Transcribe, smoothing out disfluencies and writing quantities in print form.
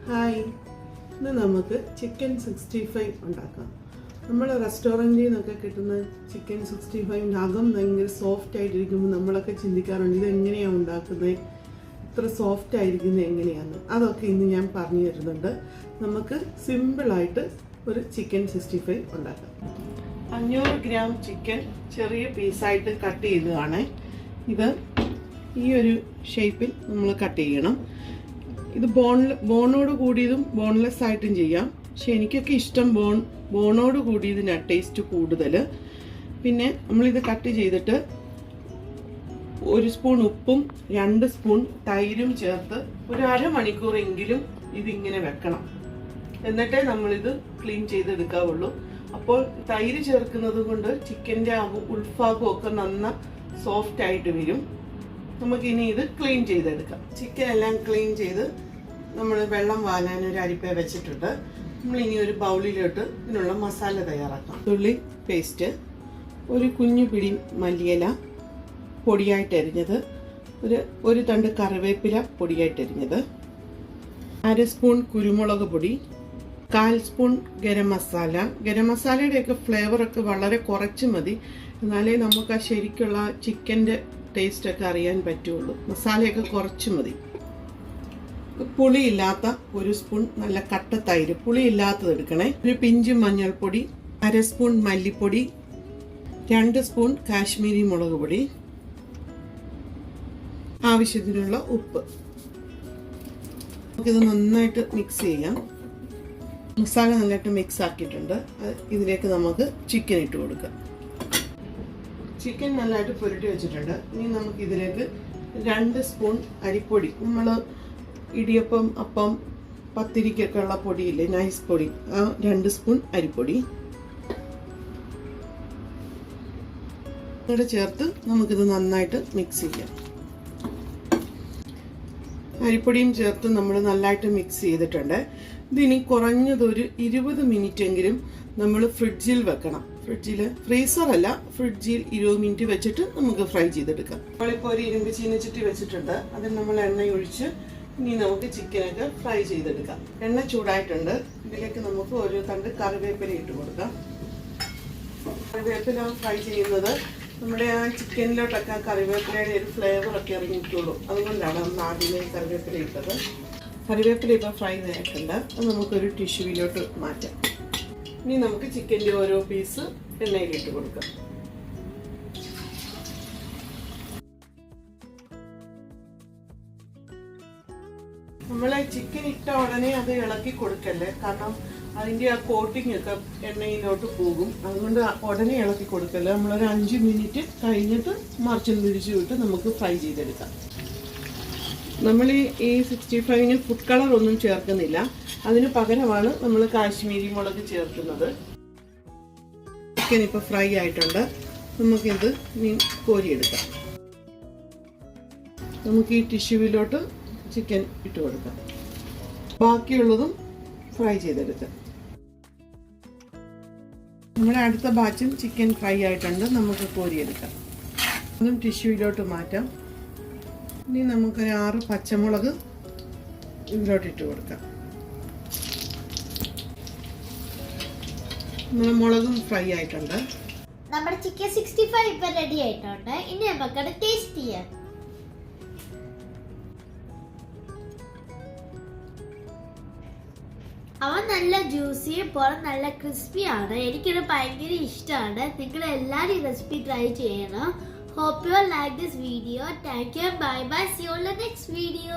Hi, ഇന്ന് നമുക്ക് chicken 65 ഉണ്ടാക്കാം. നമ്മൾ റെസ്റ്റോറൻറ്റിൽ നിന്നൊക്കെ കിട്ടുന്ന ചിക്കൻ 65 അകം ഭയങ്കര സോഫ്റ്റ് ആയിട്ടിരിക്കുമ്പോൾ നമ്മളൊക്കെ ചിന്തിക്കാറുണ്ട് ഇത് എങ്ങനെയാണ് ഉണ്ടാക്കുന്നത്, ഇത്ര സോഫ്റ്റ് ആയിരിക്കുന്നത് എങ്ങനെയാണ്. അതൊക്കെ ഇന്ന് ഞാൻ പറഞ്ഞു തരുന്നുണ്ട്. നമുക്ക് സിമ്പിളായിട്ട് ഒരു ചിക്കൻ 65 ഉണ്ടാക്കാം. 500 ഗ്രാം ചിക്കൻ ചെറിയ പീസായിട്ട് കട്ട് ചെയ്തതാണ്. ഇത് ഈ ഒരു ഷേപ്പിൽ നമ്മൾ കട്ട് ചെയ്യണം. ഇത് ബോണോട് കൂടിയതും ബോൺലെസ് ആയിട്ടും ചെയ്യാം. പക്ഷെ എനിക്കൊക്കെ ഇഷ്ടം ബോണോട് കൂടിയതിനാണ് ടേസ്റ്റ് കൂടുതൽ. പിന്നെ നമ്മളിത് കട്ട് ചെയ്തിട്ട് 1 സ്പൂൺ ഉപ്പും 2 സ്പൂൺ തൈരും ചേർത്ത് ഒരു അരമണിക്കൂറെങ്കിലും ഇതിങ്ങനെ വെക്കണം. എന്നിട്ടേ നമ്മളിത് ക്ലീൻ ചെയ്തെടുക്കാവുള്ളൂ. അപ്പോൾ തൈര് ചേർക്കുന്നത് കൊണ്ട് ചിക്കൻ്റെ ഉൾഭാഗം ഒക്കെ നന്ന സോഫ്റ്റ് ആയിട്ട് വരും. നമുക്കിനി ഇത് ക്ലീൻ ചെയ്തെടുക്കാം. ചിക്കൻ എല്ലാം ക്ലീൻ ചെയ്ത് നമ്മൾ വെള്ളം വാലാൻ ഒരു അരിപ്പ വെച്ചിട്ടുണ്ട്. നമ്മളിനി ഒരു ബൗളിലോട്ട് ഇതിനുള്ള മസാല തയ്യാറാക്കാം. ഉള്ളി പേസ്റ്റ്, ഒരു കുഞ്ഞു പിടി മല്ലിയില പൊടിയായിട്ട് അരിഞ്ഞത്, ഒരു തണ്ട് കറിവേപ്പില പൊടിയായിട്ട് അരിഞ്ഞത്, 1/2 സ്പൂൺ കുരുമുളക് പൊടി, 1/4 സ്പൂൺ ഗരം മസാല. ഗരം മസാലയുടെയൊക്കെ ഫ്ലേവറൊക്കെ വളരെ കുറച്ച് മതി, എന്നാലേ നമുക്ക് ആ ശരിക്കുള്ള ചിക്കൻ്റെ ടേസ്റ്റൊക്കെ അറിയാൻ പറ്റുള്ളൂ. മസാലയൊക്കെ കുറച്ച് മതി. പുളിയില്ലാത്ത 1 സ്പൂൺ നല്ല കട്ട തൈര്, പുളിയില്ലാത്തത് എടുക്കണേ. ഒരു പിഞ്ച് മഞ്ഞൾപ്പൊടി, 1/2 സ്പൂൺ മല്ലിപ്പൊടി, 2 സ്പൂൺ കാശ്മീരി മുളക് പൊടി, ആവശ്യത്തിനുള്ള ഉപ്പ്. നമുക്കിത് നന്നായിട്ട് മിക്സ് ചെയ്യാം. മസാല നന്നായിട്ട് മിക്സ് ആക്കിയിട്ടുണ്ട്. ഇതിലേക്ക് നമുക്ക് ചിക്കൻ ഇട്ട് കൊടുക്കാം. ചിക്കൻ നല്ലതായിട്ട് പുരട്ടി വെച്ചിട്ടുണ്ട്. ഇനി നമുക്ക് ഇതിലേക്ക് 2 സ്പൂൺ അരിപ്പൊടി, നമ്മൾ ഇടിയപ്പം, അപ്പം, പത്തിരിക്കൊക്കെ ഉള്ള പൊടിയില്ലേ, നൈസ് പൊടി, ആ 2 സ്പൂൺ അരിപ്പൊടി ഇവിടെ ചേർത്ത് നമുക്കിത് നന്നായിട്ട് മിക്സ് ചെയ്യാം. അരിപ്പൊടിയും ചേർത്ത് നമ്മൾ നല്ലതായിട്ട് മിക്സ് ചെയ്തിട്ടുണ്ട്. ഇതിനി കുറഞ്ഞതൊരു 20 മിനിറ്റ് എങ്കിലും നമ്മൾ ഫ്രിഡ്ജിൽ വെക്കണം. ഫ്രീസറല്ല, ഫ്രിഡ്ജിൽ 20 മിനിറ്റ് വെച്ചിട്ട് നമുക്ക് ഫ്രൈ ചെയ്തെടുക്കാം. നമ്മളിപ്പോൾ ഒരു ഇരുമ്പ് ചീനച്ചട്ടി വെച്ചിട്ടുണ്ട്. അതിൽ നമ്മൾ എണ്ണ ഒഴിച്ച് ഇനി നമുക്ക് ചിക്കനൊക്കെ ഫ്രൈ ചെയ്തെടുക്കാം. എണ്ണ ചൂടായിട്ടുണ്ട്. ഇതിലേക്ക് നമുക്ക് ഒരു തണ്ട് കറിവേപ്പില ഇട്ട് കൊടുക്കാം. കറിവേപ്പില ഫ്രൈ ചെയ്യുന്നത് നമ്മുടെ ആ ചിക്കനിലോട്ടൊക്കെ കറിവേപ്പിലയുടെ ഒരു ഫ്ലേവറൊക്കെ ഇറങ്ങിയിട്ടുള്ളൂ. അതുകൊണ്ടാണ് നമ്മൾ ആദ്യമേ കറിവേപ്പില ഇട്ടത്. കറിവേപ്പില ഇപ്പോൾ ഫ്രൈ ആയിട്ടുണ്ട്. അത് നമുക്കൊരു ടിഷ്യൂവിലോട്ട് മാറ്റാം. ഇനി നമുക്ക് ചിക്കൻ്റെ ഓരോ പീസ് എണ്ണയിലിട്ട് കൊടുക്കാം. നമ്മൾ ചിക്കൻ ഇട്ട ഉടനെ അത് ഇളക്കി കൊടുക്കല്ലേ, കാരണം അതിൻ്റെ ആ കോട്ടിംഗ് ഒക്കെ എണ്ണയിലോട്ട് പോകും. അതുകൊണ്ട് ഉടനെ ഇളക്കി കൊടുക്കല്ലേ. നമ്മളൊരു 5 മിനിറ്റ് കഴിഞ്ഞിട്ട് മറിച്ചും തിരിച്ചു വിട്ട് നമുക്ക് ഫ്രൈ ചെയ്തെടുക്കാം. നമ്മൾ ഈ 65-ന് ഫുഡ് കളർ ഒന്നും ചേർക്കുന്നില്ല. അതിന് പകരമാണ് നമ്മൾ കാശ്മീരി മുളക് ചേർക്കുന്നത്. ചിക്കൻ ഇപ്പോൾ ഫ്രൈ ആയിട്ടുണ്ട്. നമുക്കിത് കോരിയെടുക്കാം. നമുക്ക് ഈ ടിഷ്യൂവിലോട്ട് ചിക്കൻ ഇട്ട് കൊടുക്കാം. ബാക്കിയുള്ളതും ഫ്രൈ ചെയ്തെടുക്കാം. നമ്മുടെ അടുത്ത ബാച്ചും ചിക്കൻ ഫ്രൈ ആയിട്ടുണ്ട്. നമുക്ക് കോരിയെടുക്കാം. അതും ടിഷ്യൂവിലോട്ട് മാറ്റാം. ഇനി നമുക്കൊരു 6 പച്ചമുളക് ഇതിലോട്ട് ഇട്ട് കൊടുക്കാം. മുളകും ഫ്രൈ ആയിട്ടുണ്ട്. നമ്മുടെ ചിക്കൻ 65 ഇപ്പൊ റെഡി ആയിട്ടുണ്ട്. ഇനി നമുക്കത് ടേസ്റ്റ് ചെയ്യാം. അവൻ നല്ല ജ്യൂസി, പുറം നല്ല ക്രിസ്പിയാണ്. എനിക്കത് ഭയങ്കര ഇഷ്ടമാണ്. നിങ്ങൾ എല്ലാവരും ഈ റെസിപ്പി ട്രൈ ചെയ്യണം. Hope you like this video. Thank you. Bye bye. See you on the next video.